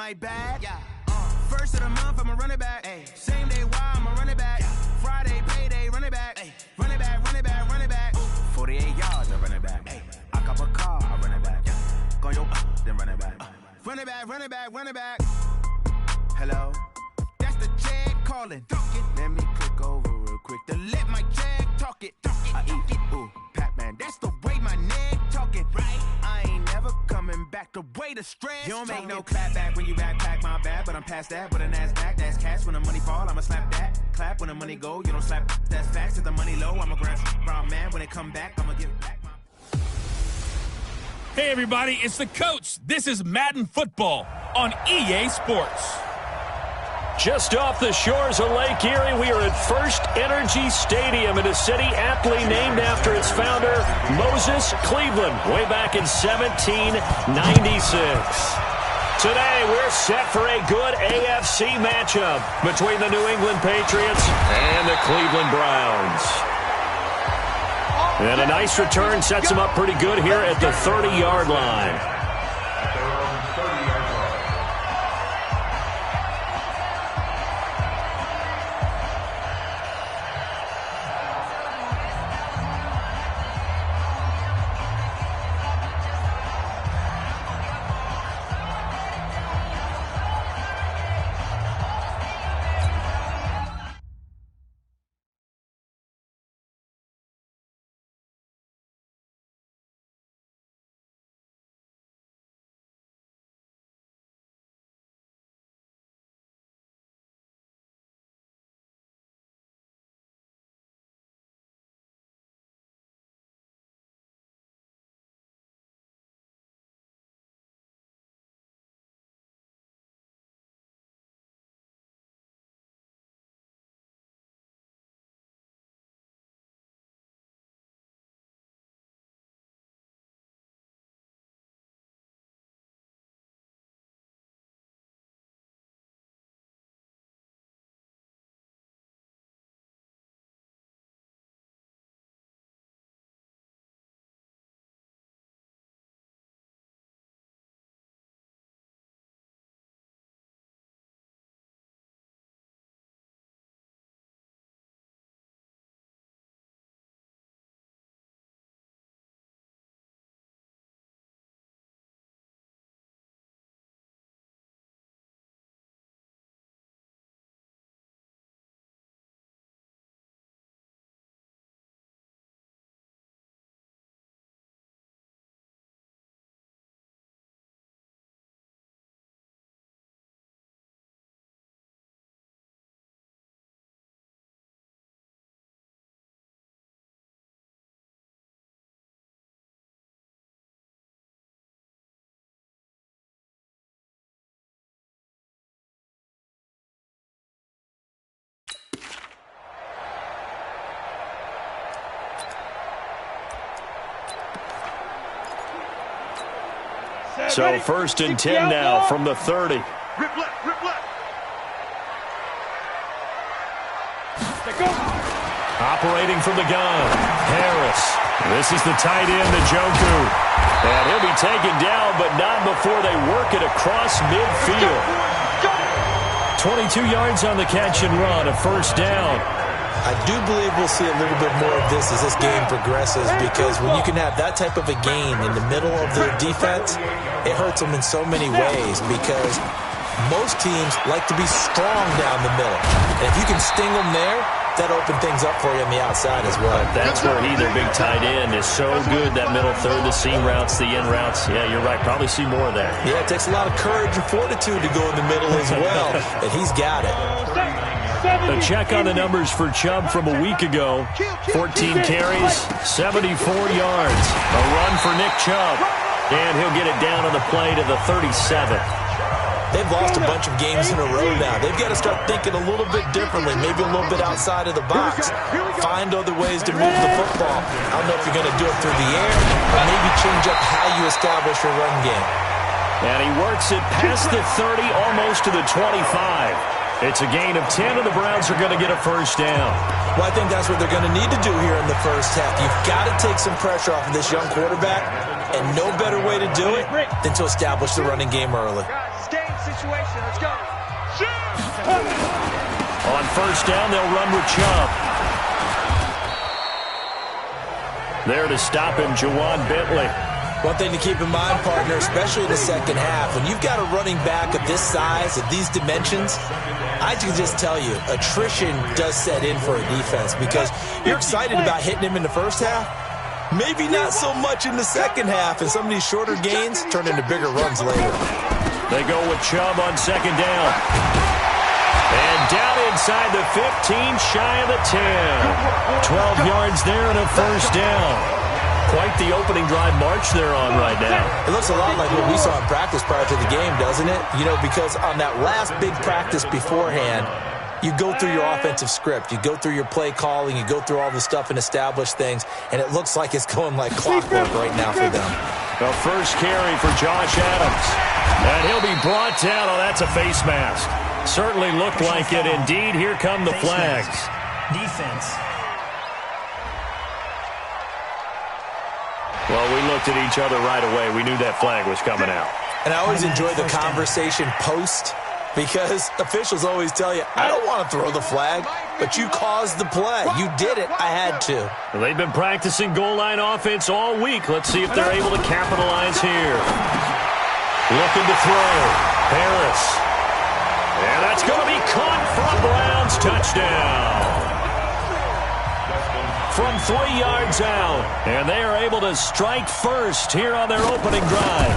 my bad. Yeah. First of the month, I'ma run it back. Ay. Same day, why I'ma run it back. Yeah. Friday, payday, run it back. Ay. Run it back, run it back, run it back. 48 yards, I run it back. Ay. I cop a car, I run it back. Yeah. Go yo, then run it back. Run it back, run it back, run it back. Hello? That's the Jag calling. Let me click over real quick to let my Jag talk it. I eat it, ooh, Pac-Man. That's the way my neck talking. Right? I ain't never coming back the way the stress. You don't make no clap back when you backpack, my bad, but I'm past that. With a NASDAQ, that's cash. When the money fall, I'ma slap that. Clap when the money go, you don't slap. That's facts. If the money low, I'ma grab brown man. When it come back, I'ma give back. Hey everybody, it's the coach. This is Madden Football on EA Sports. Just off the shores of Lake Erie, we are at First Energy Stadium in a city aptly named after its founder, Moses Cleveland, way back in 1796. Today, we're set for a good AFC matchup between the New England Patriots and the Cleveland Browns. And a nice return sets him up pretty good here at the 30-yard line. So first and 10 now from the 30. Rip left. Operating from the gun, Harris. This is the tight end, Njoku. And he'll be taken down, but not before they work it across midfield. 22 yards on the catch and run, a first down. I do believe we'll see a little bit more of this as this game progresses, because when you can have that type of a gain in the middle of the defense, it hurts them in so many ways, because most teams like to be strong down the middle. And if you can sting them there, that opens things up for you on the outside as well. That's where their big tight end, is so good, that middle third, the seam routes, the in routes. Yeah, you're right. Probably see more of that. Yeah, it takes a lot of courage and fortitude to go in the middle as well, and he's got it. A check on the numbers for Chubb from a week ago. 14 carries, 74 yards. A run for Nick Chubb. And he'll get it down on the play to the 37. They've lost a bunch of games in a row now. They've got to start thinking a little bit differently, maybe a little bit outside of the box. Find other ways to move the football. I don't know if you're going to do it through the air, or maybe change up how you establish your run game. And he works it past the 30, almost to the 25. It's a gain of 10, and the Browns are going to get a first down. Well, I think that's what they're going to need to do here in the first half. You've got to take some pressure off of this young quarterback, and no better way to do it than to establish the running game early. situation. Let's go. On first down, they'll run with Chubb. There to stop him, Juwan Bentley. One thing to keep in mind, partner, especially in the second half, when you've got a running back of this size, of these dimensions, I can just tell you, attrition does set in for a defense because you're excited about hitting him in the first half. Maybe not so much in the second half, and some of these shorter gains turn into bigger runs later. They go with Chubb on second down. And down inside the 15, shy of the 10. 12 yards there and a first down. Quite the opening drive march they're on right now. It looks a lot like what we saw in practice prior to the game, doesn't it? You know, because on that last big practice beforehand, you go through your offensive script. You go through your play calling. You go through all the stuff and establish things. And it looks like it's going like clockwork right now for them. The first carry for Josh Adams. And he'll be brought down. Oh, that's a face mask. Certainly looked like it. Indeed, here come the flags. Defense. Well, we looked at each other right away. We knew that flag was coming out. And I always enjoy the conversation post because officials always tell you, I don't want to throw the flag, but you caused the play. You did it. I had to. Well, they've been practicing goal line offense all week. Let's see if they're able to capitalize here. Looking to throw. Harris. And that's going to be caught for a Browns touchdown. From 3 yards out. And they are able to strike first here on their opening drive.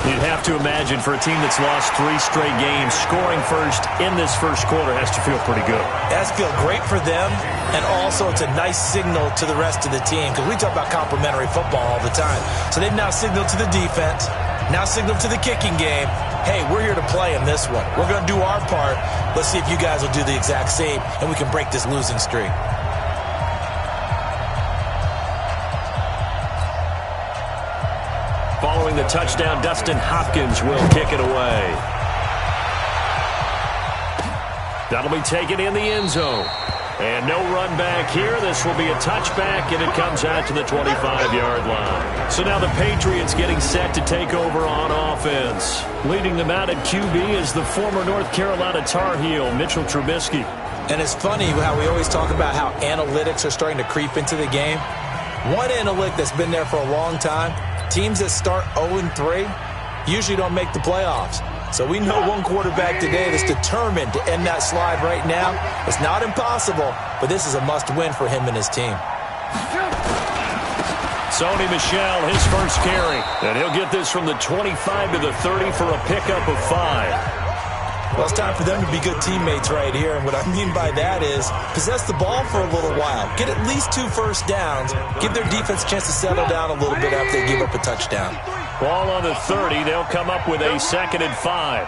You'd have to imagine for a team that's lost 3 straight games, scoring first in this first quarter has to feel pretty good. It has to feel great for them, and also it's a nice signal to the rest of the team because we talk about complementary football all the time. So they've now signaled to the defense, now signaled to the kicking game, hey, we're here to play in this one. We're going to do our part. Let's see if you guys will do the exact same, and we can break this losing streak. Following the touchdown, Dustin Hopkins will kick it away. That'll be taken in the end zone. And no run back here. This will be a touchback, and it comes out to the 25-yard line. So now the Patriots getting set to take over on offense. Leading them out at QB is the former North Carolina Tar Heel, Mitchell Trubisky. And it's funny how we always talk about how analytics are starting to creep into the game. One analytic that's been there for a long time, teams that start 0-3 usually don't make the playoffs. So we know one quarterback today that's determined to end that slide right now. It's not impossible, but this is a must-win for him and his team. Sony Michel, his first carry. And he'll get this from the 25 to the 30 for a pickup of 5. Well, it's time for them to be good teammates right here. And what I mean by that is possess the ball for a little while. Get at least 2 first downs. Give their defense a chance to settle down a little bit after they give up a touchdown. Ball on the 30. They'll come up with a 2nd and 5.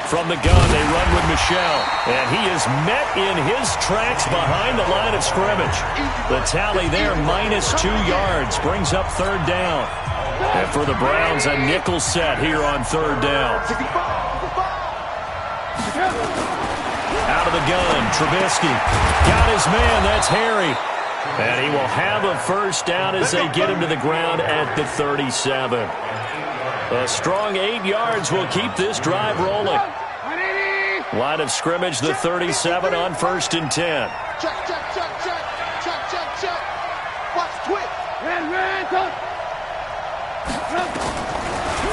From the gun, they run with Michel. And he is met in his tracks behind the line of scrimmage. The tally there, -2 yards, brings up 3rd down. And for the Browns, a nickel set here on 3rd down. Out of the gun, Trubisky. Got his man, that's Harry. And he will have a first down as they get him to the ground at the 37. A strong 8 yards will keep this drive rolling. Line of scrimmage, the 37 on 1st and 10. Check. Watch twitch. Ran.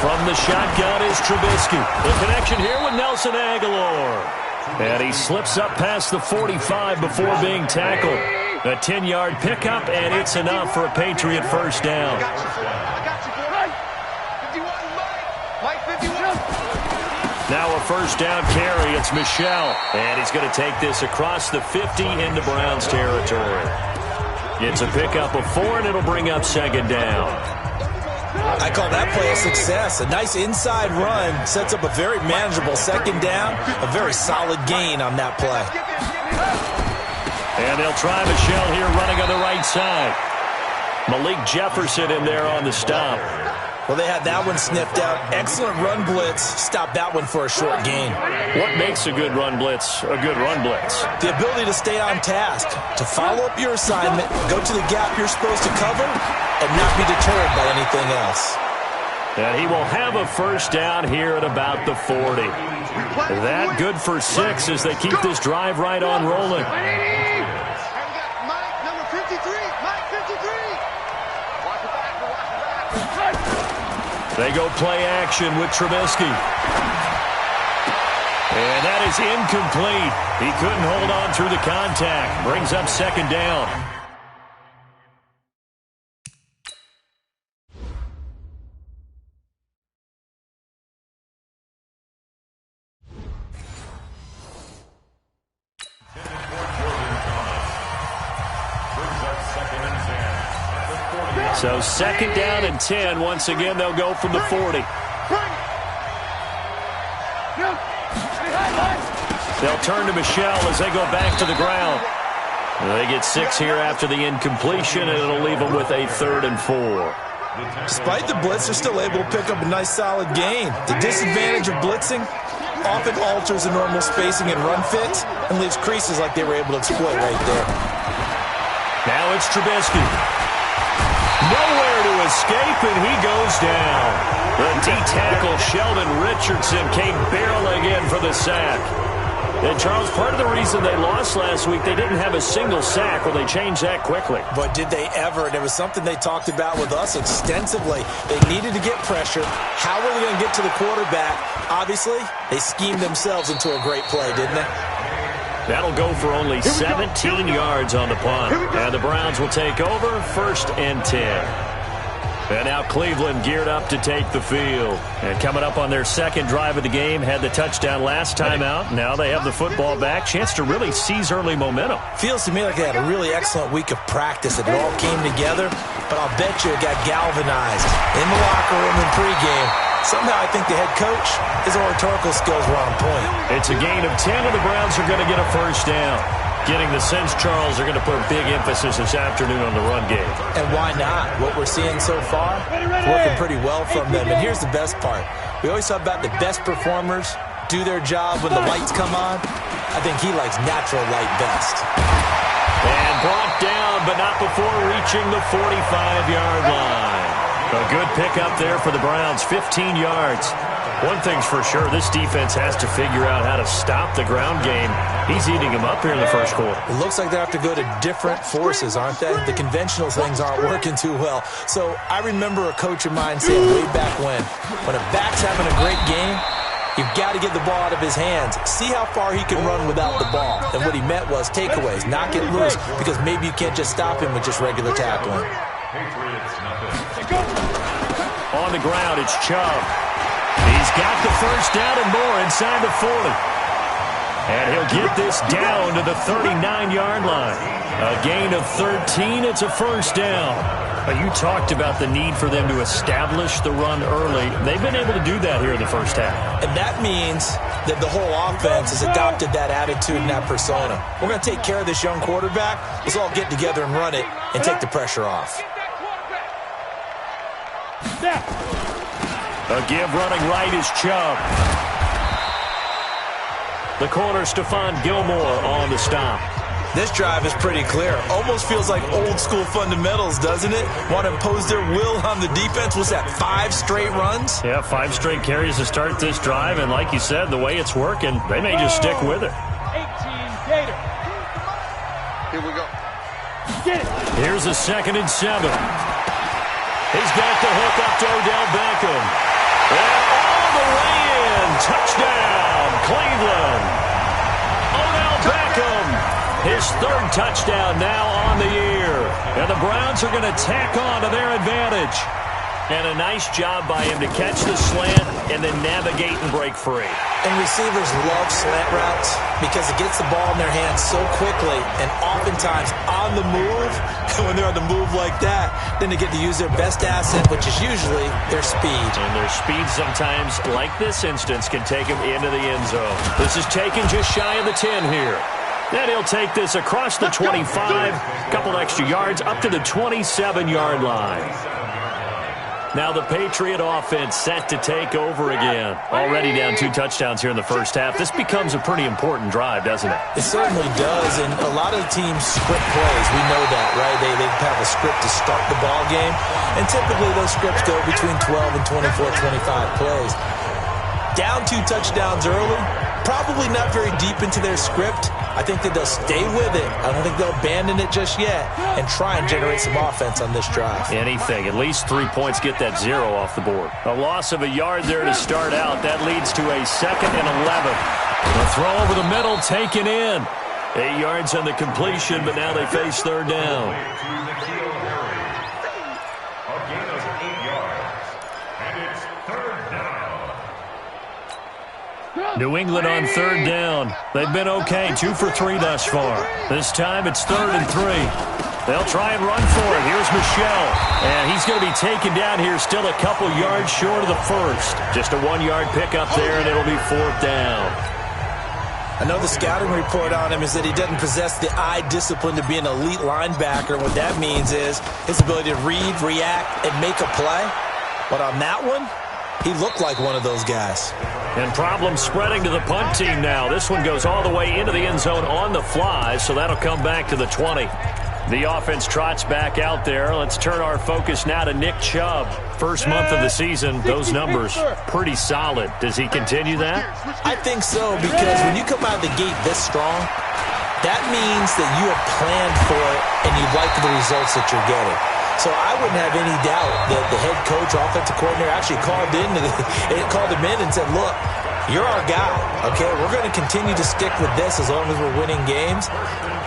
From the shotgun is Trubisky. The connection here with Nelson Aguilar. And he slips up past the 45 before being tackled. A 10-yard pickup, and it's enough for a Patriot first down. Now a first down carry. It's Michel. And he's going to take this across the 50 into Browns territory. It's a pickup of 4, and it'll bring up 2nd down. I call that play a success. A nice inside run sets up a very manageable 2nd down. A very solid gain on that play. And they'll try Michel here running on the right side. Malik Jefferson in there on the stop. Well, they had that one sniffed out. Excellent run blitz. Stop that one for a short gain. What makes a good run blitz a good run blitz? The ability to stay on task, to follow up your assignment, go to the gap you're supposed to cover, and not be deterred by anything else. And he will have a first down here at about the 40. That good for 6 as they keep this drive right on rolling. Mike, number 53. Mike, 53. They go play action with Trubisky. And that is incomplete. He couldn't hold on through the contact. Brings up second down. So second down and 10. Once again, they'll go from the 40. They'll turn to Michelle as they go back to the ground. They get 6 here after the incompletion, and it'll leave them with a 3rd and 4. Despite the blitz, they're still able to pick up a nice solid gain. The disadvantage of blitzing often alters the normal spacing and run fits and leaves creases like they were able to exploit right there. Now it's Trubisky. Nowhere to escape, and he goes down. The D-tackle, Sheldon Richardson, came barreling in for the sack. And, Charles, part of the reason they lost last week, they didn't have a single sack. Well, they changed that quickly. But did they ever? And it was something they talked about with us extensively. They needed to get pressure. How were they going to get to the quarterback? Obviously, they schemed themselves into a great play, didn't they? That'll go for only 17 yards on the punt. And the Browns will take over, 1st and 10. And now Cleveland geared up to take the field. And coming up on their second drive of the game, had the touchdown last time out. Now they have the football back. Chance to really seize early momentum. Feels to me like they had a really excellent week of practice. It all came together, but I'll bet you it got galvanized in the locker room in pregame. Somehow I think the head coach, his oratorical skills were on point. It's a gain of 10, and the Browns are going to get a first down. Getting the sense, Charles, are going to put a big emphasis this afternoon on the run game. And why not? What we're seeing so far is working pretty well from them. And here's the best part. We always talk about the best performers do their job when the lights come on. I think he likes natural light best. And brought down, but not before reaching the 45-yard line. A good pickup there for the Browns, 15 yards. One thing's for sure, this defense has to figure out how to stop the ground game. He's eating him up here in the first quarter. It looks like they have to go to different forces, aren't they? The conventional things aren't working too well. So I remember a coach of mine saying way back when a back's having a great game, you've got to get the ball out of his hands. See how far he can run without the ball. And what he meant was takeaways, not get loose, because maybe you can't just stop him with just regular tackling. On the ground, it's Chubb. He's got the first down and more inside the 40. And he'll get this down to the 39-yard line. A gain of 13, it's a first down. You talked about the need for them to establish the run early. They've been able to do that here in the first half. And that means that the whole offense has adopted that attitude and that persona. We're going to take care of this young quarterback. Let's all get together and run it and take the pressure off. A give running right is Chubb. The corner, Stephon Gilmore on the stop. This drive is pretty clear. Almost feels like old school fundamentals, doesn't it? Want to impose their will on the defense. Was that 5 straight runs? Yeah, 5 straight carries to start this drive. And like you said, the way it's working, they may just stick with it. 18 Gator. Here we go. Get it. Here's a 2nd and 7. He's got the hook up to Odell Beckham. And all the way in. Touchdown, Cleveland. Odell Beckham. His 3rd touchdown now on the year. And the Browns are going to tack on to their advantage. And a nice job by him to catch the slant and then navigate and break free. And receivers love slant routes because it gets the ball in their hands so quickly and oftentimes on the move. And when they're on the move like that, then they get to use their best asset, which is usually their speed. And their speed sometimes, like this instance, can take them into the end zone. This is taken just shy of the 10 here. Then he'll take this across the 25, couple extra yards, up to the 27-yard line. Now the Patriot offense set to take over again. Already down 2 touchdowns here in the first half. This becomes a pretty important drive, doesn't it? It certainly does, and a lot of the teams script plays. We know that, right? They have a script to start the ball game, and typically those scripts go between 12 and 24, 25 plays. Down 2 touchdowns early, probably not very deep into their script. I think that they'll stay with it. I don't think they'll abandon it just yet and try and generate some offense on this drive. Anything. At least 3 points, get that 0 off the board. A loss of a yard there to start out. That leads to a 2nd and 11. The throw over the middle taken in. 8 yards on the completion, but now they face 3rd down. New England on 3rd down. They've been okay, 2 for 3 thus far. This time it's 3rd and 3. They'll try and run for it. Here's Michel. And he's going to be taken down here, still a couple yards short of the first. Just a 1-yard pickup there, and it'll be 4th down. I know the scouting report on him is that he doesn't possess the eye discipline to be an elite linebacker. What that means is his ability to read, react, and make a play. But on that one, he looked like one of those guys. And problems spreading to the punt team now. This one goes all the way into the end zone on the fly, so that'll come back to the 20. The offense trots back out there. Let's turn our focus now to Nick Chubb. First month of the season, those numbers pretty solid. Does he continue that? I think so, because when you come out of the gate this strong, that means that you have planned for it and you like the results that you're getting. So I wouldn't have any doubt that the head coach, offensive coordinator, actually called him in and said, look, you're our guy, okay? We're going to continue to stick with this as long as we're winning games.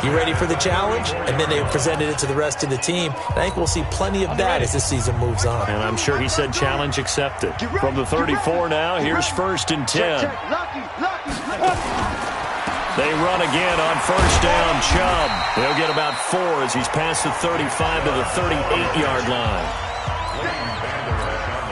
You ready for the challenge? And then they presented it to the rest of the team. And I think we'll see plenty of that as the season moves on. And I'm sure he said challenge accepted. From the 34 now, here's 1st and 10. They run again on 1st down. Chubb. He'll get about 4 as he's past the 35 to the 38-yard line.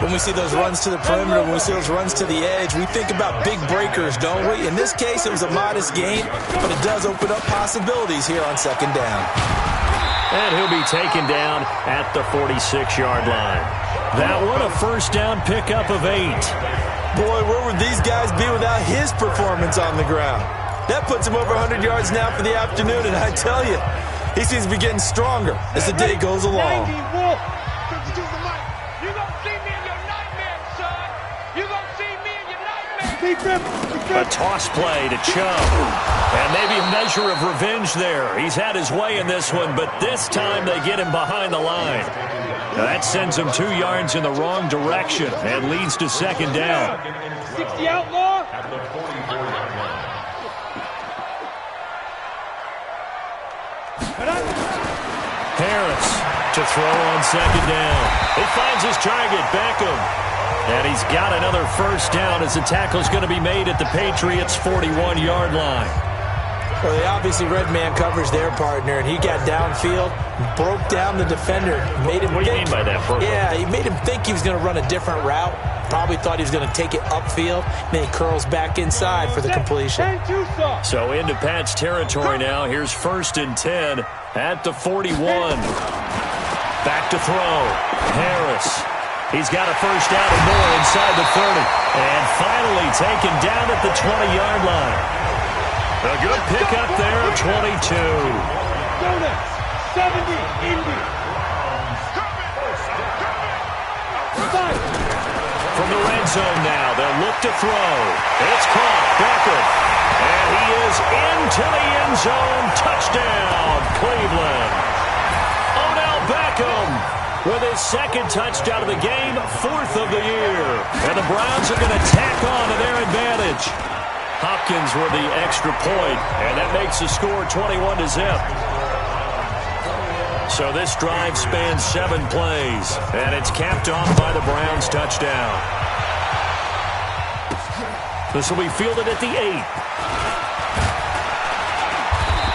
When we see those runs to the perimeter, when we see those runs to the edge, we think about big breakers, don't we? In this case, it was a modest gain, but it does open up possibilities here on 2nd down. And he'll be taken down at the 46-yard line. That one, a 1st down pickup of 8. Boy, where would these guys be without his performance on the ground? That puts him over 100 yards now for the afternoon, and I tell you, he seems to be getting stronger as the day goes along. A toss play to Chubb. And maybe a measure of revenge there. He's had his way in this one, but this time they get him behind the line. Now that sends him 2 yards in the wrong direction and leads to 2nd down. 60 outlaw. Harris to throw on 2nd down. He finds his target, Beckham. And he's got another 1st down as the tackle's going to be made at the Patriots' 41-yard line. Well, they obviously read man coverage their partner, and he got downfield, broke down the defender, made him What do you mean by that, Burke? Yeah, he made him think he was going to run a different route. Probably thought he was going to take it upfield. Then he curls back inside for the completion. So into Pat's territory now. Here's 1st and 10 at the 41. Back to throw. Harris. He's got a 1st down and more inside the 30. And finally taken down at the 20-yard line. A good pickup there of 22. 70, Indy. From the red zone now, they'll look to throw. It's caught. Beckham. And he is into the end zone. Touchdown, Cleveland. Odell Beckham with his 2nd touchdown of the game, 4th of the year. And the Browns are going to tack on to their advantage. Hopkins with the extra point, and that makes the score 21-0. So this drive spans 7 plays, and it's capped off by the Browns' touchdown. This will be fielded at the 8.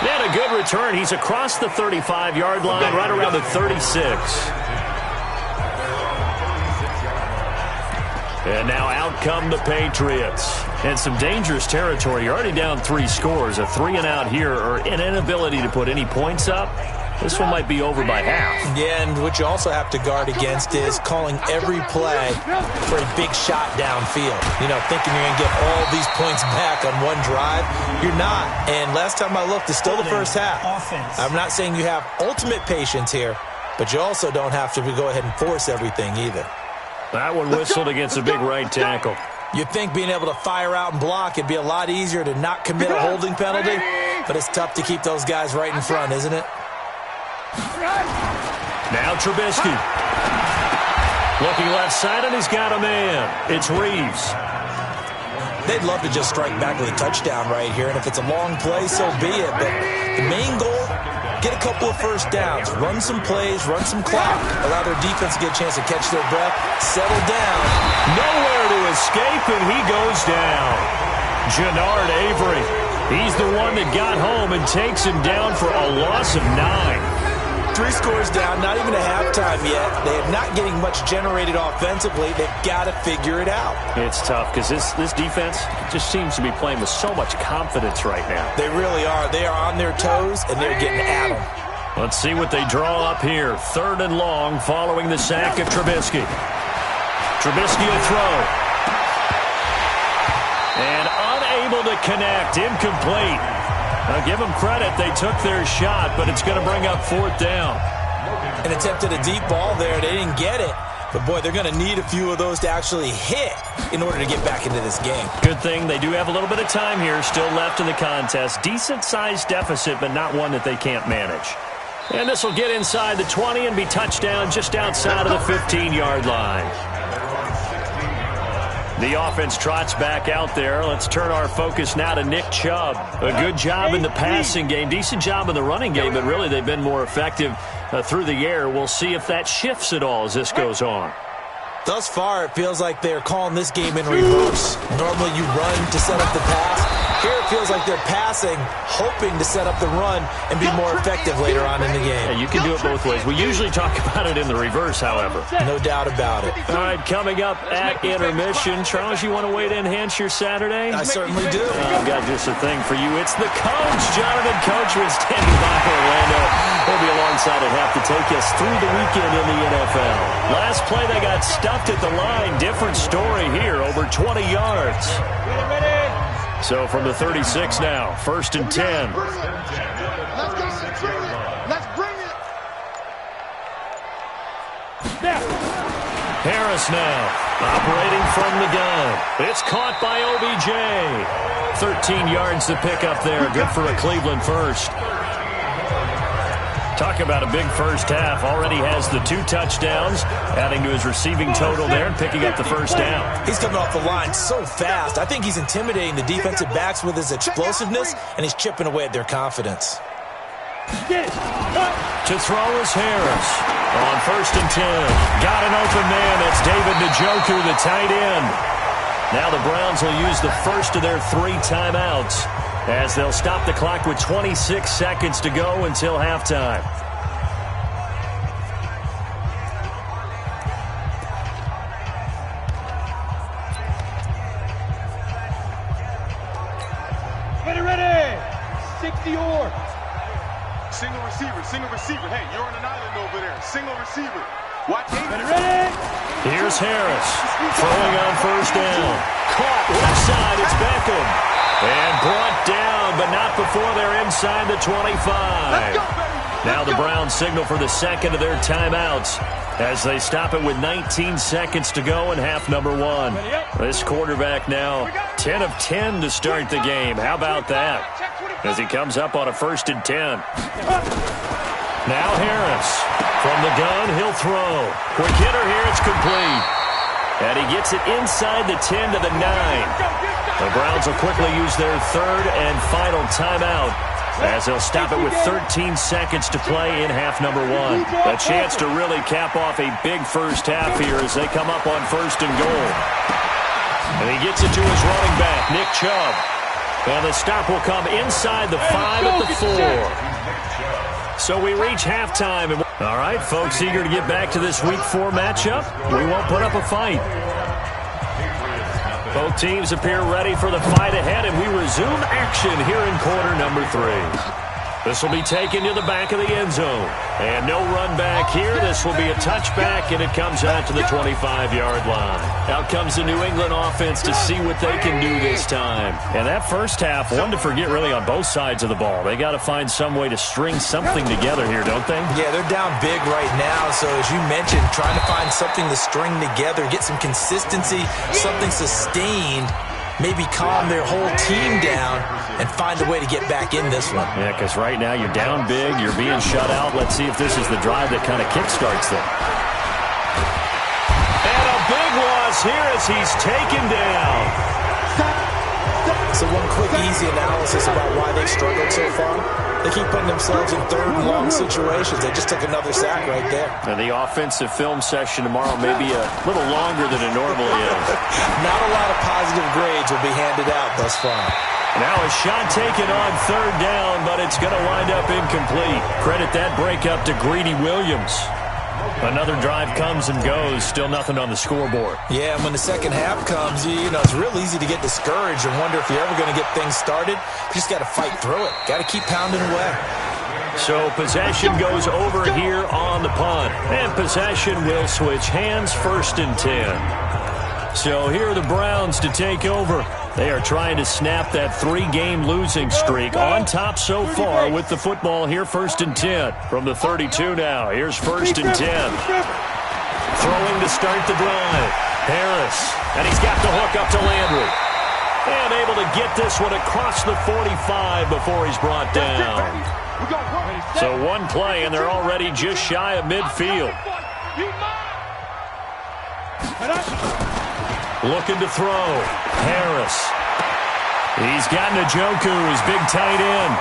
They had a good return. He's across the 35-yard line, right around the 36. And now out come the Patriots. And some dangerous territory. You're already down 3 scores. A 3-and-out here, or an inability to put any points up, This one might be over by half. Yeah, and what you also have to guard against is calling every play for a big shot downfield. You know, thinking you're going to get all these points back on one drive. You're not. And last time I looked, it's still the first half. I'm not saying you have ultimate patience here, but you also don't have to go ahead and force everything either. That one whistled against a big right tackle. You'd think being able to fire out and block, it'd be a lot easier to not commit a holding penalty, but it's tough to keep those guys right in front, isn't it? Now Trubisky. Looking left side, and he's got a man. It's Reeves. They'd love to just strike back with a touchdown right here, and if it's a long play, so be it. But the main goal, get a couple of first downs, run some plays, run some clock, allow their defense to get a chance to catch their breath, settle down. Nowhere to escape, and he goes down. Jannard Avery. He's the one that got home and takes him down for a loss of 9. 3 scores down, not even a halftime yet. They are not getting much generated offensively. They've got to figure it out. It's tough because this defense just seems to be playing with so much confidence right now. They really are. They are on their toes, and they're getting at them. Let's see what they draw up here. 3rd and long following the sack of Trubisky. Trubisky will throw. And unable to connect. Incomplete. I'll give them credit. They took their shot, but it's going to bring up 4th down. And attempted a deep ball there. They didn't get it. But, boy, they're going to need a few of those to actually hit in order to get back into this game. Good thing they do have a little bit of time here still left in the contest. Decent-sized deficit, but not one that they can't manage. And this will get inside the 20 and be touchdown just outside of the 15-yard line. The offense trots back out there. Let's turn our focus now to Nick Chubb. A good job in the passing game, decent job in the running game, but really they've been more effective through the air. We'll see if that shifts at all as this goes on. Thus far, it feels like they're calling this game in reverse. Normally you run to set up the pass. Here it feels like they're passing, hoping to set up the run and be more effective later on in the game. Yeah, you can do it both ways. We usually talk about it in the reverse, however. No doubt about it. All right, coming up at intermission. Charles, you want a way to enhance your Saturday? I certainly do. I've got just a thing for you. It's the coach, Jonathan Coachman, standing by Orlando. He'll be alongside at half to take us through the weekend in the NFL. Last play, they got stuffed at the line. Different story here, over 20 yards. So from the 36 now, 1st and 10. Let's go, let's bring it. Harris now, operating from the gun. It's caught by OBJ. 13 yards to pick up there. Good for a Cleveland first. Talk about a big first half. Already has the 2 touchdowns, adding to his receiving total there and picking up the first down. He's coming off the line so fast. I think he's intimidating the defensive backs with his explosiveness, and he's chipping away at their confidence. To throw is Harris. On 1st and 10. Got an open man. That's David Njoku, the tight end. Now the Browns will use the first of their 3 timeouts, as they'll stop the clock with 26 seconds to go until halftime. Ready. 60 or. Single receiver. Hey, you're on an island over there. Single receiver. Watch it. Ready. Here's Harris. Throwing on 1st down. Caught left side. It's Beckham. And brought down, but not before they're inside the 25. Now the Browns signal for the second of their timeouts as they stop it with 19 seconds to go in half number 1. This quarterback now 10 of 10 to start the game. How about that? As he comes up on a 1st and 10. Now Harris. From the gun, he'll throw. Quick hitter here, it's complete. And he gets it inside the 10 to the 9. The Browns will quickly use their 3rd and final timeout as they'll stop it with 13 seconds to play in half number 1. A chance to really cap off a big first half here as they come up on 1st and goal. And he gets it to his running back, Nick Chubb. And the stop will come inside the 5 at the 4. So we reach halftime. All right, folks, eager to get back to this Week 4 matchup. We won't put up a fight. Both teams appear ready for the fight ahead, and we resume action here in quarter number 3. This will be taken to the back of the end zone. And no run back here. This will be a touchback, and it comes out to the 25-yard line. Out comes the New England offense to see what they can do this time. And that first half, one to forget really on both sides of the ball. They got to find some way to string something together here, don't they? Yeah, they're down big right now. So as you mentioned, trying to find something to string together, get some consistency, something sustained, maybe calm their whole team down and find a way to get back in this one. Yeah, because right now you're down big, you're being shut out. Let's see if this is the drive that kind of kickstarts them. And a big loss here as he's taken down. So one quick, easy analysis about why they've struggled so far. They keep putting themselves in third and long situations. They just took another sack right there. And the offensive film session tomorrow may be a little longer than it normally is. Not a lot of positive grades will be handed out thus far. Now a shot taken on third down, but it's going to wind up incomplete. Credit that breakup to Greedy Williams. Another drive comes and goes, still nothing on the scoreboard. Yeah, and when the second half comes, you know, it's real easy to get discouraged and wonder if you're ever going to get things started. You just got to fight through it. Got to keep pounding away. So possession goes over here on the punt. And possession will switch hands, 1st and 10. So here are the Browns to take over. They are trying to snap that 3-game losing streak on top so far with the football here, 1st and 10. From the 32 now, here's 1st and 10. Throwing to start the drive. Harris, and he's got the hook up to Landry. And able to get this one across the 45 before he's brought down. So one play, and they're already just shy of midfield. Looking to throw. Harris. He's got Njoku, his big tight end.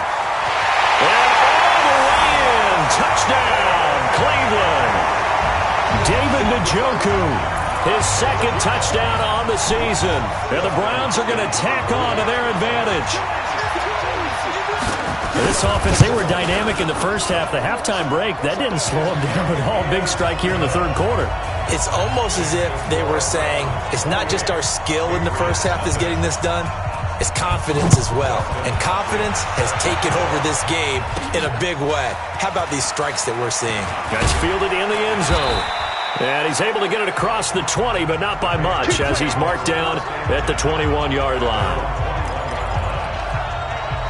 And all the way in. Touchdown, Cleveland. David Njoku, his 2nd touchdown on the season. And the Browns are going to tack on to their advantage. This offense, they were dynamic in the first half. The halftime break, that didn't slow them down at all. Big strike here in the 3rd quarter. It's almost as if they were saying, it's not just our skill in the first half that's getting this done, it's confidence as well. And confidence has taken over this game in a big way. How about these strikes that we're seeing? Guys fielded in the end zone. And he's able to get it across the 20, but not by much, as he's marked down at the 21-yard line.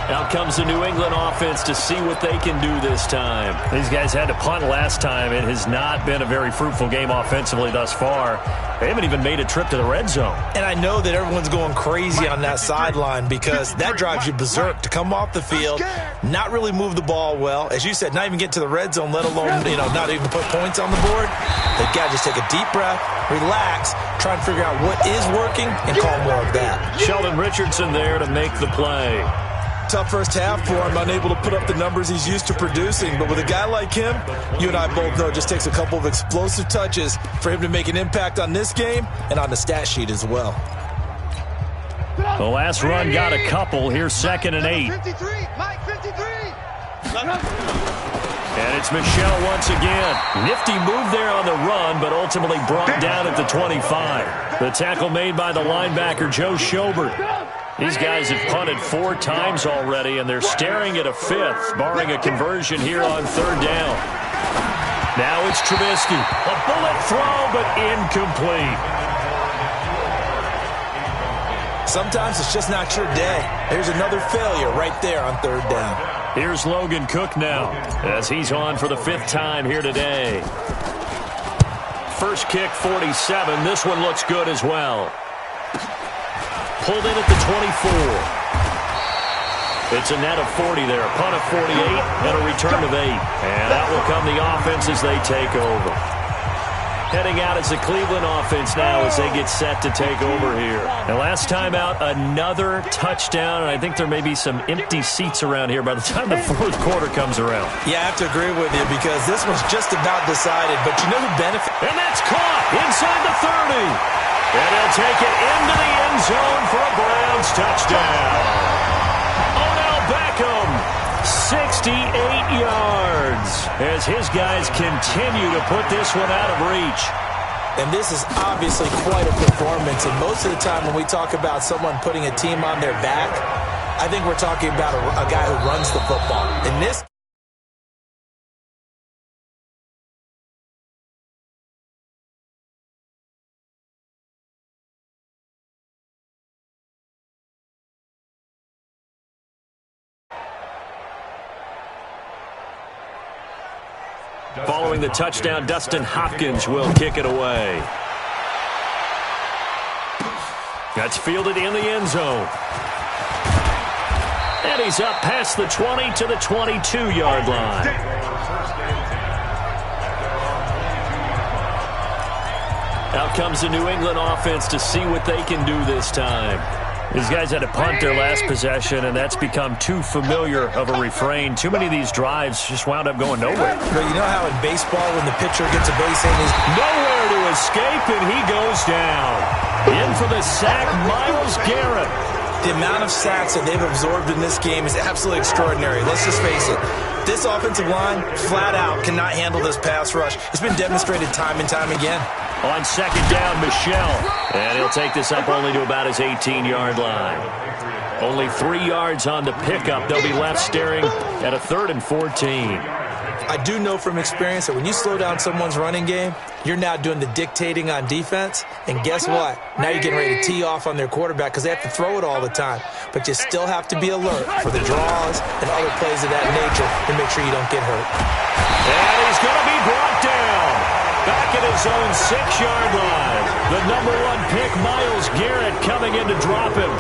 Out comes the New England offense to see what they can do this time. These guys had to punt last time. It has not been a very fruitful game offensively thus far. They haven't even made a trip to the red zone. And I know that everyone's going crazy on that sideline because that drives you berserk to come off the field, not really move the ball well. As you said, not even get to the red zone, let alone, not even put points on the board. They've got to just take a deep breath, relax, try and figure out what is working, and call more of that. Sheldon Richardson there to make the play. Tough first half for him, unable to put up the numbers he's used to producing. But with a guy like him, you and I both know it just takes a couple of explosive touches for him to make an impact on this game and on the stat sheet as well. The last run got a couple. Here's 2nd and 8. 53, Mike 53. And it's Michel once again. Nifty move there on the run, but ultimately brought down at the 25. The tackle made by the linebacker, Joe Schobert. These guys have punted 4 times already, and they're staring at a 5th, barring a conversion here on 3rd down. Now it's Trubisky. A bullet throw, but incomplete. Sometimes it's just not your day. There's another failure right there on 3rd down. Here's Logan Cook now, as he's on for the 5th time here today. First kick, 47. This one looks good as well. Pulled in at the 24. It's a net of 40 there. A punt of 48 and a return of 8. And out will come the offense as they take over. Heading out is the Cleveland offense now as they get set to take over here. And last time out, another touchdown. And I think there may be some empty seats around here by the time the 4th quarter comes around. Yeah, I have to agree with you because this one's just about decided. But you know who benefits? And that's caught inside the 30. And they'll take it into the end zone for a Browns touchdown. Odell Beckham, 68 yards, as his guys continue to put this one out of reach. And this is obviously quite a performance. And most of the time when we talk about someone putting a team on their back, I think we're talking about a guy who runs the football. In this Following the touchdown, Dustin Hopkins will kick it away. That's fielded in the end zone. And he's up past the 20 to the 22-yard line. Out comes the New England offense to see what they can do this time. These guys had to punt their last possession, and that's become too familiar of a refrain. Too many of these drives just wound up going nowhere. But you know how in baseball when the pitcher gets a base hit, he's nowhere to escape, and he goes down. In for the sack, Myles Garrett. The amount of sacks that they've absorbed in this game is absolutely extraordinary. Let's just face it. This offensive line, flat out, cannot handle this pass rush. It's been demonstrated time and time again. On second down, Michelle. And he'll take this up only to about his 18-yard line. Only 3 yards on the pickup. They'll be left staring at a 3rd and 14. I do know from experience that when you slow down someone's running game, you're now doing the dictating on defense. And guess what? Now you're getting ready to tee off on their quarterback because they have to throw it all the time. But you still have to be alert for the draws and other plays of that nature to make sure you don't get hurt. And he's going to be brought down. Back at his own 6-yard line. The number 1 pick, Myles Garrett, coming in to drop him.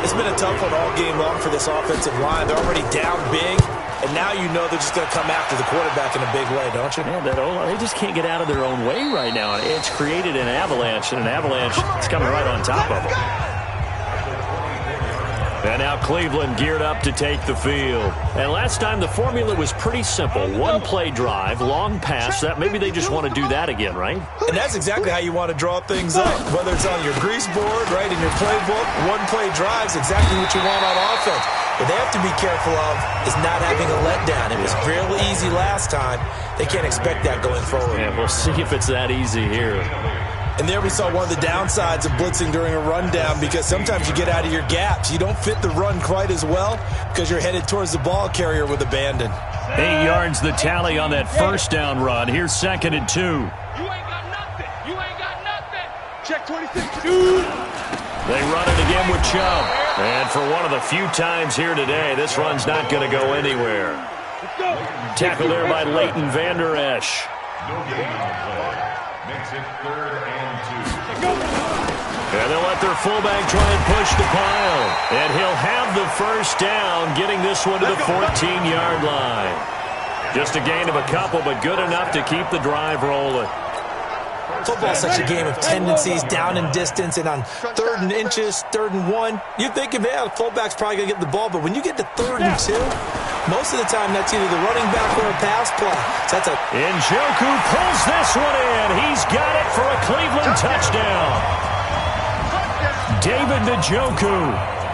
It's been a tough one all game long for this offensive line. They're already down big, and now you know they're just going to come after the quarterback in a big way, don't you? Yeah, they just can't get out of their own way right now. It's created an avalanche, and an avalanche is coming right on top of them. And now Cleveland geared up to take the field. And last time the formula was pretty simple. 1-play drive, long pass. That maybe they just want to do that again, right? And that's exactly how you want to draw things up. Whether it's on your grease board, right, in your playbook, 1-play drive's exactly what you want on offense. What they have to be careful of is not having a letdown. It was real easy last time. They can't expect that going forward. Yeah, we'll see if it's that easy here. And there we saw one of the downsides of blitzing during a rundown because sometimes you get out of your gaps. You don't fit the run quite as well because you're headed towards the ball carrier with abandon. 8 yards the tally on that first down run. Here's 2nd and 2. You ain't got nothing. You ain't got nothing. Check 26. Dude. They run it again with Chubb. And for one of the few times here today, this run's not going to go anywhere. Tackled there by Leighton Vander Esch. Makes it 3rd and 2. And they'll let their fullback try and push the pile. And he'll have the first down, getting this one to the 14-yard line. Just a gain of a couple, but good enough to keep the drive rolling. Football's such a game of tendencies, down and distance, and on 3rd and inches, 3rd and 1, you're thinking, man, the fullback's probably going to get the ball. But when you get to 3rd and 2, most of the time that's either the running back or a pass play. So that's a... Njoku pulls this one in. He's got it for a Cleveland touchdown. David Njoku,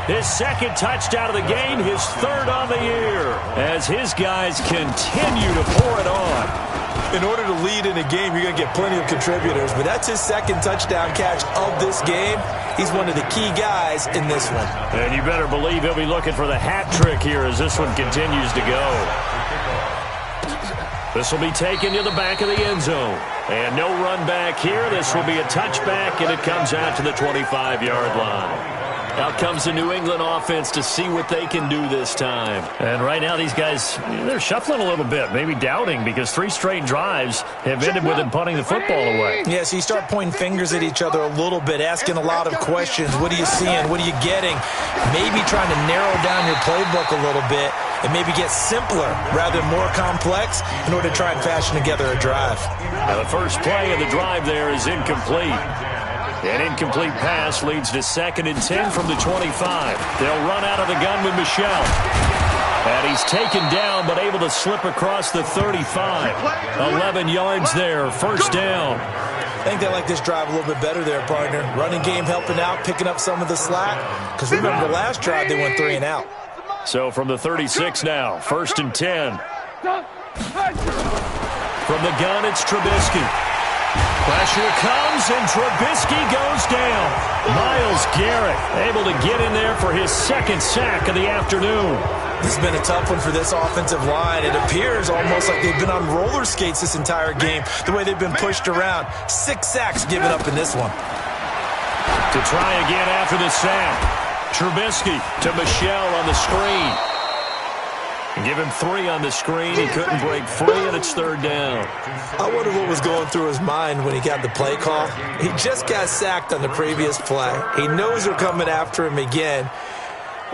his 2nd touchdown of the game, his 3rd on the year, as his guys continue to pour it on. In order to lead in a game, you're going to get plenty of contributors, but that's his 2nd touchdown catch of this game. He's one of the key guys in this one. And you better believe he'll be looking for the hat trick here as this one continues to go. This will be taken to the back of the end zone. And no run back here. This will be a touchback, and it comes out to the 25-yard line. Out comes the New England offense to see what they can do this time. And right now these guys, they're shuffling a little bit, maybe doubting, because 3 straight drives have ended with them punting the football away. Yeah, so you start pointing fingers at each other a little bit, asking a lot of questions. What are you seeing? What are you getting? Maybe trying to narrow down your playbook a little bit and maybe get simpler rather than more complex in order to try and fashion together a drive. Now the first play of the drive there is incomplete. An incomplete pass leads to 2nd and 10 from the 25. They'll run out of the gun with Michelle. And he's taken down, but able to slip across the 35. 11 yards there, first down. I think they like this drive a little bit better there, partner. Running game helping out, picking up some of the slack. Because remember, the last drive they went 3 and out. So from the 36 now, 1st and 10. From the gun, it's Trubisky. Pressure comes, and Trubisky goes down. Myles Garrett able to get in there for his second sack of the afternoon. This has been a tough one for this offensive line. It appears almost like they've been on roller skates this entire game, the way they've been pushed around. 6 sacks given up in this one. To try again after the sack. Trubisky to Michel on the screen. Give him 3 on the screen. He couldn't break free, and it's 3rd down. I wonder what was going through his mind when he got the play call. He just got sacked on the previous play. He knows they're coming after him again.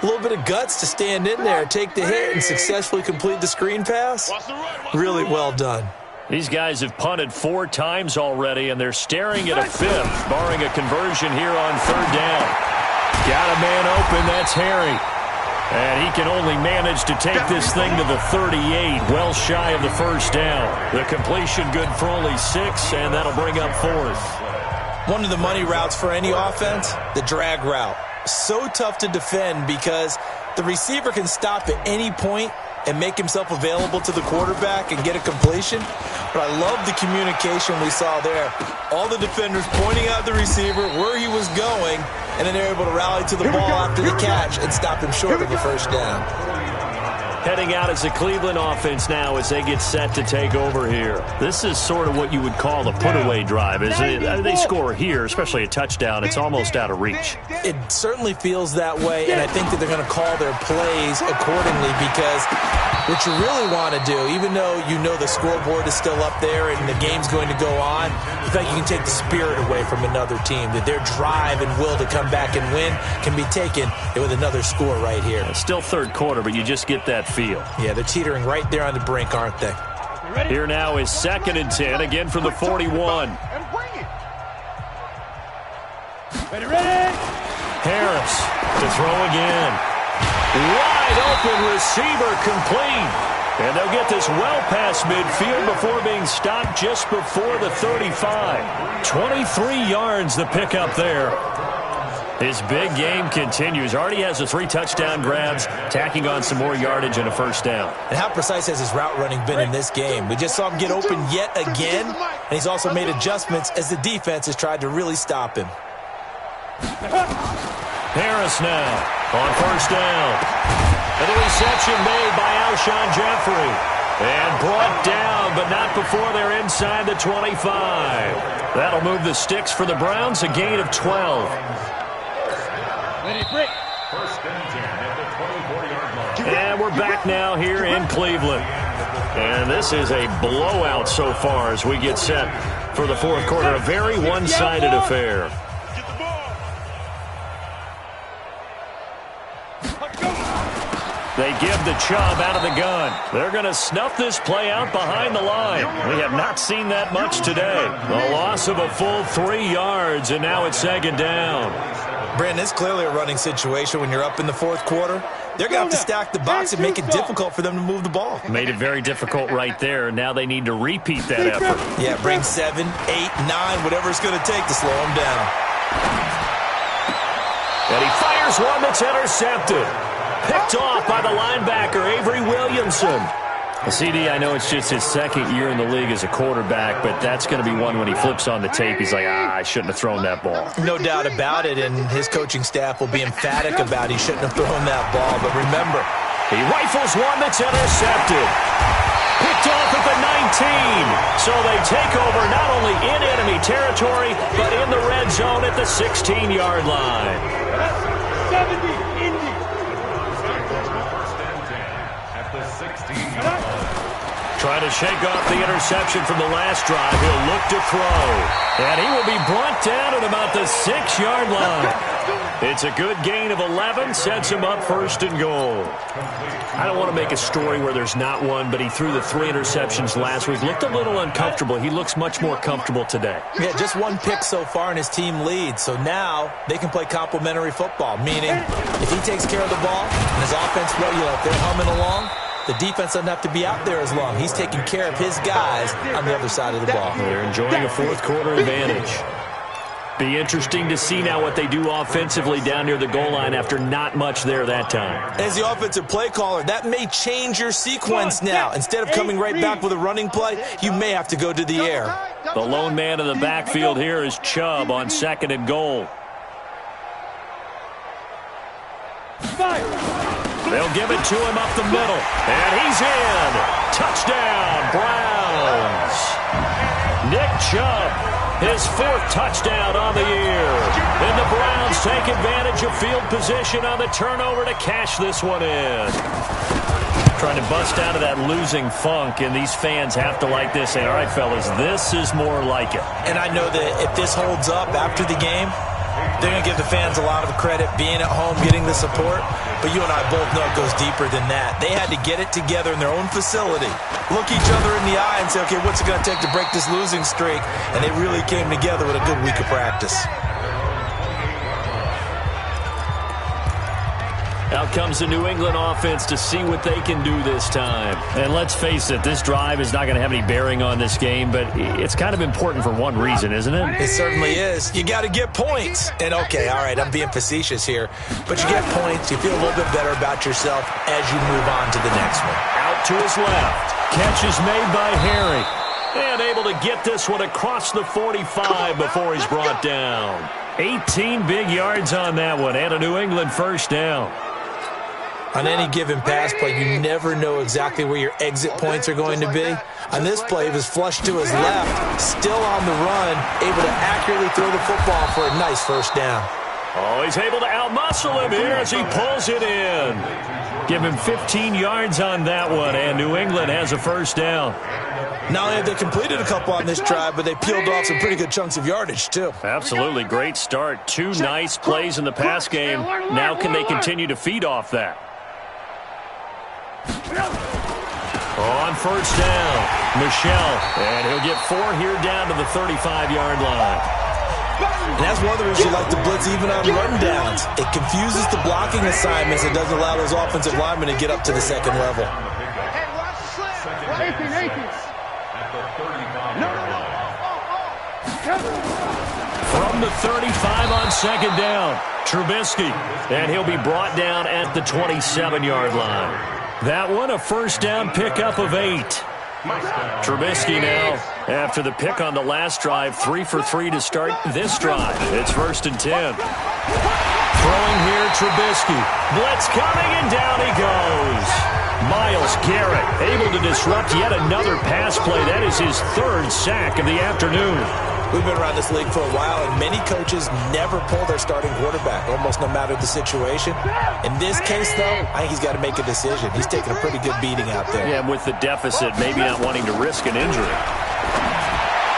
A little bit of guts to stand in there, take the hit, and successfully complete the screen pass. Really well done. These guys have punted 4 times already, and they're staring at a 5th, barring a conversion here on 3rd down. Got a man open. That's Harry. And he can only manage to take this thing to the 38, well shy of the 1st down. The completion good for only 6, and that'll bring up 4th. One of the money routes for any offense, the drag route. So tough to defend because the receiver can stop at any point and make himself available to the quarterback and get a completion. But I love the communication we saw there. All the defenders pointing out the receiver, where he was going, and then they're able to rally to the ball after the catch and stop him short of the 1st down. Heading out as the Cleveland offense now as they get set to take over here. This is sort of what you would call the put-away drive. As they score here, especially a touchdown, it's almost out of reach. It certainly feels that way, and I think that they're going to call their plays accordingly because what you really want to do, even though you know the scoreboard is still up there and the game's going to go on, in fact, you can take the spirit away from another team, that their drive and will to come back and win can be taken with another score right here. It's still 3rd quarter, but you just get that feel. Yeah, they're teetering right there on the brink, aren't they? Here now is 2nd and 10, again from the 41. Harris to throw again. Wide open receiver complete. And they'll get this well past midfield before being stopped just before the 35. 23 yards the pickup there. His big game continues. Already has the 3 touchdown grabs, tacking on some more yardage and a 1st down. And how precise has his route running been in this game? We just saw him get open yet again, and he's also made adjustments as the defense has tried to really stop him. Harris now on 1st down. And the reception made by Alshon Jeffrey. And brought down, but not before they're inside the 25. That'll move the sticks for the Browns, a gain of 12. And we're back now here in Cleveland. And this is a blowout so far as we get set for the 4th quarter. A very one-sided affair. They give the Chubb out of the gun. They're going to snuff this play out behind the line. We have not seen that much today. A loss of a full 3 yards, and now it's 2nd down. Brandon, it's clearly a running situation when you're up in the 4th quarter. They're going to have to stack the box and make it difficult for them to move the ball. Made it very difficult right there. Now they need to repeat that effort. Yeah, bring 7, 8, 9, whatever it's going to take to slow them down. And he fires one that's intercepted. Picked off by the linebacker, Avery Williamson. CD, I know it's just his 2nd year in the league as a quarterback, but that's going to be one when he flips on the tape. He's like, I shouldn't have thrown that ball. No doubt about it, and his coaching staff will be emphatic about he shouldn't have thrown that ball. But remember, he rifles one that's intercepted. Picked off at the 19. So they take over not only in enemy territory, but in the red zone at the 16-yard line. 70, Indy. Trying to shake off the interception from the last drive. He'll look to throw. And he will be brought down at about the 6-yard line. It's a good gain of 11. Sets him up 1st and goal. I don't want to make a story where there's not one, but he threw the 3 interceptions last week. Looked a little uncomfortable. He looks much more comfortable today. Yeah, just 1 pick so far and his team leads. So now they can play complementary football, meaning if he takes care of the ball and his offense, if they're humming along, the defense doesn't have to be out there as long. He's taking care of his guys on the other side of the ball. They're enjoying a 4th quarter advantage. Be interesting to see now what they do offensively down near the goal line after not much there that time. As the offensive play caller, that may change your sequence now. Instead of coming right back with a running play, you may have to go to the air. The lone man in the backfield here is Chubb on 2nd and goal. They'll give it to him up the middle. And he's in. Touchdown, Browns. Nick Chubb, his 4th touchdown on the year. And the Browns take advantage of field position on the turnover to cash this one in. Trying to bust out of that losing funk, and these fans have to like this. Say, all right, fellas, this is more like it. And I know that if this holds up after the game, they're going to give the fans a lot of credit being at home, getting the support. But you and I both know it goes deeper than that. They had to get it together in their own facility, look each other in the eye and say, okay, what's it going to take to break this losing streak? And they really came together with a good week of practice. Out comes the New England offense to see what they can do this time. And let's face it, this drive is not going to have any bearing on this game, but it's kind of important for one reason, isn't it? It certainly is. You got to get points. And, okay, all right, I'm being facetious here, but you get points, you feel a little bit better about yourself as you move on to the next one. Out to his left. Catch is made by Harry. And able to get this one across the 45 before he's brought down. 18 big yards on that one, and a New England first down. On any given pass play, you never know exactly where your exit points are going to be. On this play, he was flushed to his left, still on the run, able to accurately throw the football for a nice first down. Oh, he's able to outmuscle him here as he pulls it in. Give him 15 yards on that one, and New England has a first down. Not only have they completed a couple on this drive, but they peeled off some pretty good chunks of yardage, too. Absolutely. Great start. 2 nice plays in the pass game. Now can they continue to feed off that? On first down, Michelle, and he'll get 4 here down to the 35-yard line. And that's one of the reasons you like to blitz even on run downs. It confuses the blocking assignments. It doesn't allow those offensive linemen to get up to the second level. Hey, watch the slip. 18. From the 35 on second down, Trubisky, and he'll be brought down at the 27-yard line. That one, a first down pickup of 8. Trubisky now, after the pick on the last drive, 3 for 3 to start this drive. It's 1st and 10. Throwing here, Trubisky. Blitz coming, and down he goes. Myles Garrett able to disrupt yet another pass play. That is his 3rd sack of the afternoon. We've been around this league for a while, and many coaches never pull their starting quarterback, almost no matter the situation. In this case, though, I think he's got to make a decision. He's taking a pretty good beating out there. Yeah, with the deficit, maybe not wanting to risk an injury.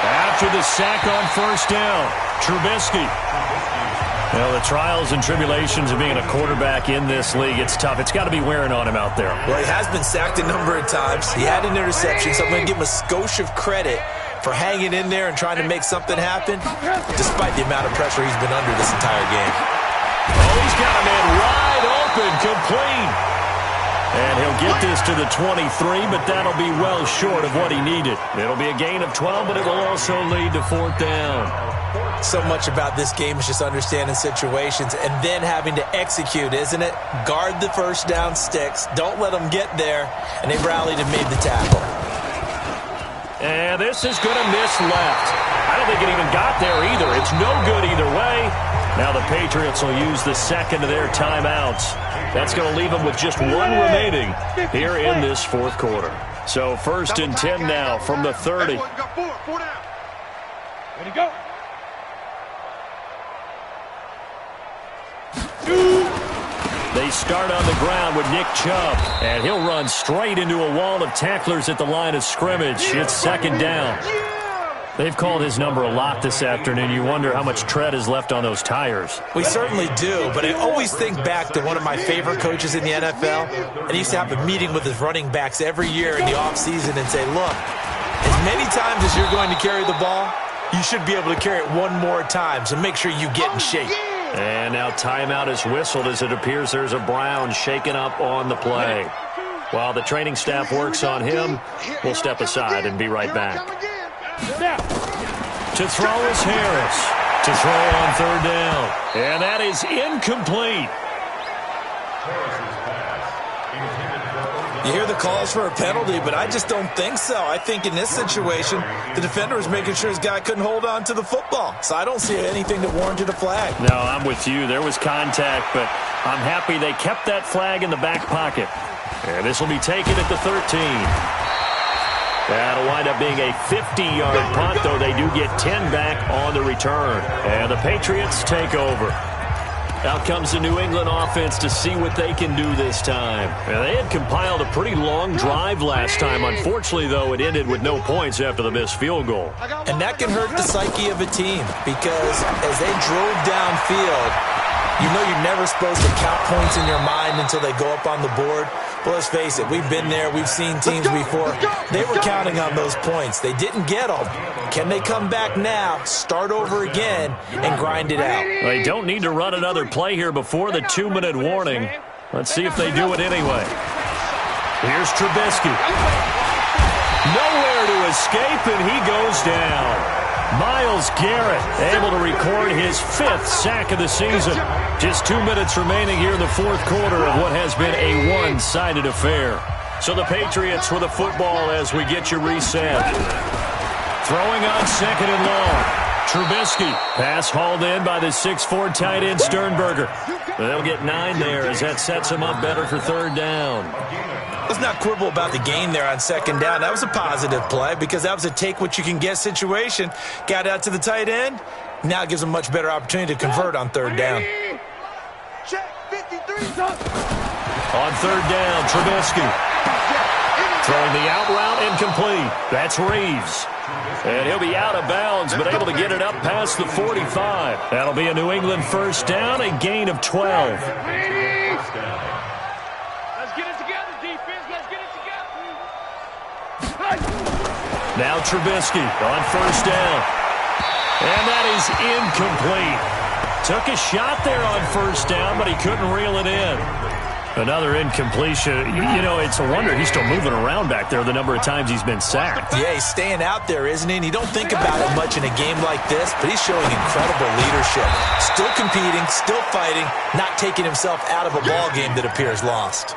After the sack on first down, Trubisky. Well, the trials and tribulations of being a quarterback in this league, it's tough. It's got to be wearing on him out there. Well, he has been sacked a number of times. He had an interception, so I'm going to give him a skosh of credit for hanging in there and trying to make something happen, despite the amount of pressure he's been under this entire game. Oh, he's got a man wide open, complete. And he'll get this to the 23, but that'll be well short of what he needed. It'll be a gain of 12, but it will also lead to 4th down. So much about this game is just understanding situations and then having to execute, isn't it? Guard the first down sticks. Don't let them get there. And they rallied and made the tackle. And this is going to miss left. I don't think it even got there either. It's no good either way. Now the Patriots will use the second of their timeouts. That's going to leave them with just 1 remaining here in this 4th quarter. So 1st and 10 now from the 30. Ready to go. They start on the ground with Nick Chubb, and he'll run straight into a wall of tacklers at the line of scrimmage. It's 2nd down. They've called his number a lot this afternoon. You wonder how much tread is left on those tires. We certainly do, but I always think back to one of my favorite coaches in the NFL, and he used to have a meeting with his running backs every year in the offseason and say, look, as many times as you're going to carry the ball, you should be able to carry it 1 more time, so make sure you get in shape. And now timeout is whistled as it appears there's a Brown shaken up on the play. While the training staff works on him, we'll step aside and be right back. To throw is Harris. To throw on 3rd down. And that is incomplete. You hear the calls for a penalty, but I just don't think so. I think in this situation, the defender was making sure his guy couldn't hold on to the football. So I don't see anything that warranted a flag. No, I'm with you. There was contact, but I'm happy they kept that flag in the back pocket. And this will be taken at the 13. That'll wind up being a 50-yard punt, though they do get 10 back on the return. And the Patriots take over. Out comes the New England offense to see what they can do this time. And they had compiled a pretty long drive last time. Unfortunately, though, it ended with no points after the missed field goal. And that can hurt the psyche of a team because as they drove downfield, you know you're never supposed to count points in your mind until they go up on the board. But let's face it, we've been there. We've seen teams before. They were counting on those points. They didn't get them. Can they come back now, start over again, and grind it out? They don't need to run another play here before the 2-minute warning. Let's see if they do it anyway. Here's Trubisky. Nowhere to escape, and he goes down. Myles Garrett able to record his 5th sack of the season. Just 2 minutes remaining here in the fourth quarter of what has been a one-sided affair. So the Patriots with the football as we get you reset. Throwing on 2nd and long. Trubisky. Pass hauled in by the 6'4" tight end Sternberger. They'll get 9 there as that sets them up better for 3rd down. Let's not quibble about the gain there on 2nd down. That was a positive play because that was a take-what-you-can-get situation. Got out to the tight end. Now it gives them a much better opportunity to convert on 3rd down. On 3rd down, Trubisky. Throwing the out route incomplete. That's Reeves. And he'll be out of bounds, but able to get it up past the 45. That'll be a New England 1st down, a gain of 12. Let's get it together, defense. Let's get it together. Now Trubisky on 1st down. And that is incomplete. Took a shot there on 1st down, but he couldn't reel it in. Another incompletion. You know, it's a wonder he's still moving around back there the number of times he's been sacked. Yeah, he's staying out there, isn't he? And you don't think about it much in a game like this, but he's showing incredible leadership. Still competing, still fighting, not taking himself out of a ball game that appears lost.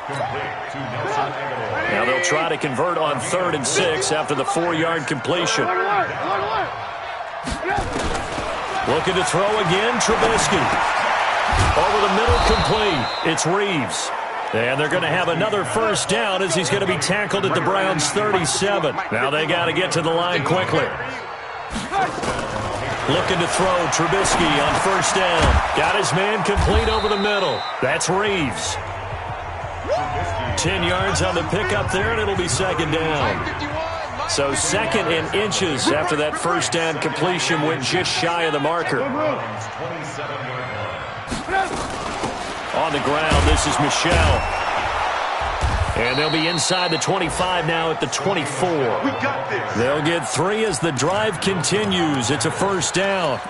Now they'll try to convert on 3rd and 6 after the 4-yard completion. Looking to throw again, Trubisky. Over the middle, complete. It's Reeves. And they're going to have another 1st down as he's going to be tackled at the Browns' 37. Now they got to get to the line quickly. Looking to throw, Trubisky on 1st down. Got his man complete over the middle. That's Reeves. 10 yards on the pickup there, and it'll be 2nd down. So 2nd and inches after that 1st down completion went just shy of the marker. On the ground, this is Michel. And they'll be inside the 25 now at the 24. They'll get 3 as the drive continues. It's a 1st down.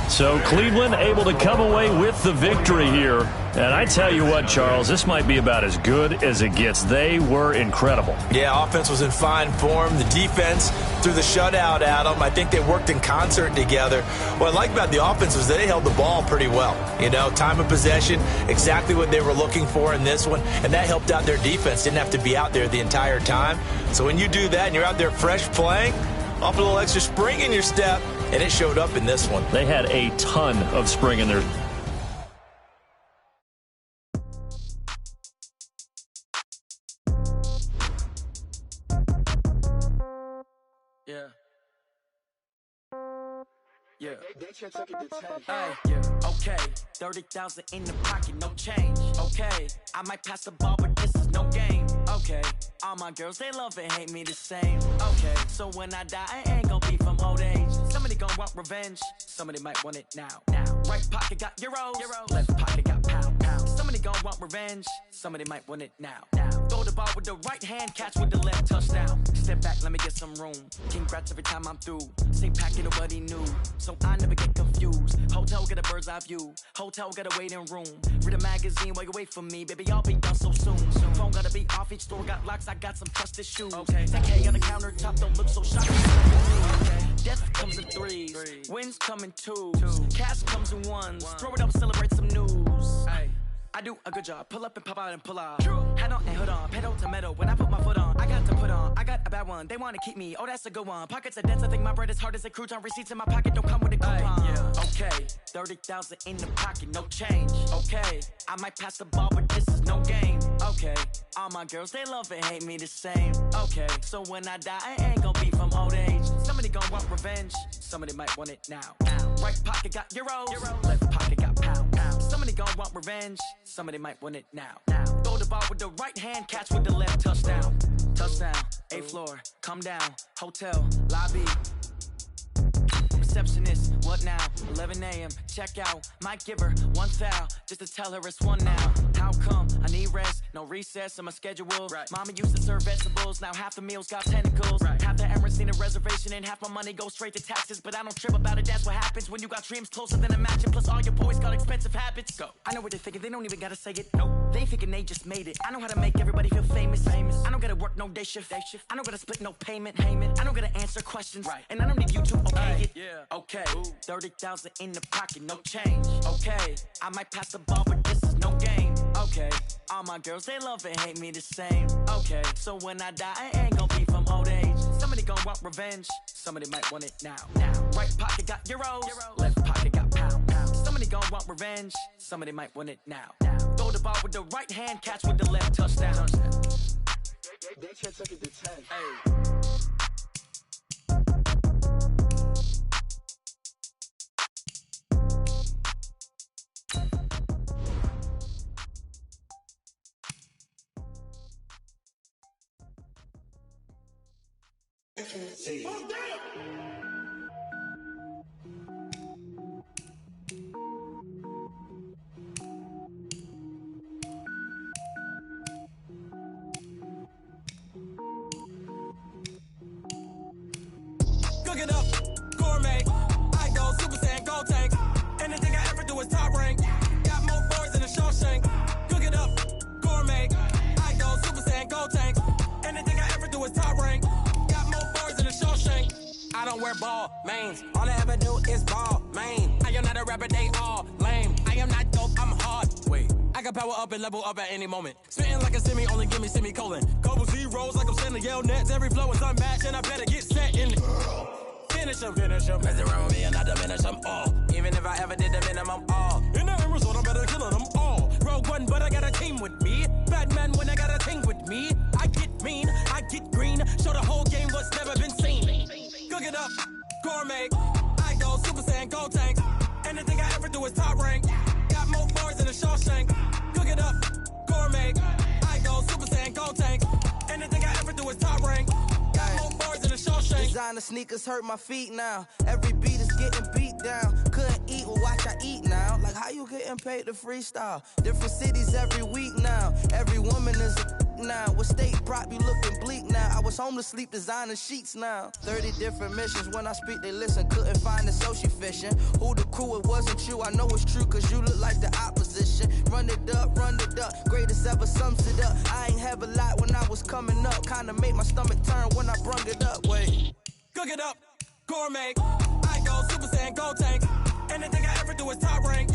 So Cleveland able to come away with the victory here. And I tell you what, Charles, this might be about as good as it gets. They were incredible. Yeah, offense was in fine form. The defense threw the shutout at them. I think they worked in concert together. What I like about the offense was they held the ball pretty well. You know, time of possession, exactly what they were looking for in this one. And that helped out their defense. Didn't have to be out there the entire time. So when you do that and you're out there fresh playing, off a little extra spring in your step, and it showed up in this one. They had a ton of spring in their... Yeah. Yeah. Okay. 30,000 in the pocket, no change. Okay. I might pass the ball, but this is no game. Okay. All my girls, they love and hate me the same. Okay. So when I die, I ain't gonna be from old age. Somebody gonna want revenge. Somebody might want it now. Right pocket got euros. Left pocket got pound. Somebody gon' want revenge, somebody might want it now. Throw the ball with the right hand, catch with the left, touchdown. Step back, let me get some room. Congrats every time I'm through. Same packet of what he knew, so I never get confused. Hotel get a bird's eye view. Hotel get a waiting room. Read a magazine while you wait for me, baby. I'll be done so soon. Phone gotta be off, each store got locks. I got some trusted shoes. Okay. 10K on the countertop, don't look so shocking. Okay. Death comes in threes, wins come in twos, cash comes in ones. Throw it up, celebrate some news. I do a good job, pull up and pop out and pull off. Hat on and hood on, pedal to metal. When I put my foot on, I got to put on. I got a bad one, they wanna keep me. Oh, that's a good one. Pockets are dense, I think my bread is hard as a crouton. Receipts in my pocket don't come with a coupon. Okay, 30,000 in the pocket, no change. Okay, I might pass the ball, but this is no game. Okay, all my girls, they love and hate me the same. Okay, so when I die, I ain't gon' be from old age. Somebody gon' want revenge, somebody might want it now. Right pocket got euros, left pocket got pounds. Somebody gon' want revenge, somebody might want it now. Throw the ball with the right hand, catch with the left, touchdown. Touchdown, 8th floor, come down, hotel, lobby. Receptionist, what now? 11 a.m., check out. Might give her one foul, just to tell her it's one now. How come? I need rest, no recess in my schedule. Mama used to serve vegetables, now half the meals got tentacles. Half the Emirates need a reservation and half my money goes straight to taxes. But I don't trip about it, that's what happens when you got dreams closer than a match. And plus all your boys got expensive habits. Go. I know what they're thinking, they don't even gotta say it. Nope. They thinking they just made it. I know how to make everybody feel famous. I don't gotta work no day shift. I don't gotta split no payment. I don't gotta answer questions. And I don't need you to okay it. Okay, 30,000 in the pocket, no change. Okay, I might pass the ball, but this is no game. Okay, all my girls, they love and hate me the same. Okay, so when I die, I ain't gon' be from old age. Somebody gon' want revenge, somebody might want it now. Right pocket got euros, left pocket got pounds. Somebody gon' want revenge, somebody might want it now. Throw the ball with the right hand, catch with the left, touchdown. They can't take it to 10. Hey. See. Cook it up, gourmet. I go Super Saiyan, gold tank. Anything I ever do is top rank. Got more boys in the Shawshank. Cook it up, gourmet. I go Super Saiyan, gold tank. Anything I ever do is top rank. I don't wear ball mains. All I ever do is ball main. I am not a rapper, they all lame. I am not dope, I'm hard. Wait, I can power up and level up at any moment. Spitting like a semi, only give me semicolon. Couple zeros like I'm sending yell nets. Every flow is unmatched and I better get set in. Finish them. Mess around with me and I diminish them all. Even if I ever did the minimum all. In the end result, I'm better killing them all. Rogue One, but I got a team with me. Batman when I got a team with me. I get mean, I get green. Show the whole game what's never been seen. Cook it up, gourmet. I go Super Saiyan, gold tank. Anything I ever do is top rank. Got more boys in the Shawshank. Cook it up, gourmet. I go Super Saiyan, gold tank. Anything I ever do is top rank. Got more boys in the Shawshank. Designer sneakers hurt my feet now. Every beat is getting beat down. Couldn't eat, well watch I eat now. Like how you getting paid to freestyle? Different cities every week now. Every woman is a now. With state prop, you looking bleak now. I was home to sleep, designing sheets now. 30 different missions. When I speak, they listen. Couldn't find it, so she fishing. Who the crew? It wasn't you. I know it's true, cause you look like the opposition. Run it up. Greatest ever sums it up. I ain't have a lot when I was coming up. Kinda made my stomach turn when I brung it up. Wait. Cook it up, gourmet. I go Super Saiyan, gold tank. Anything I ever do is top rank.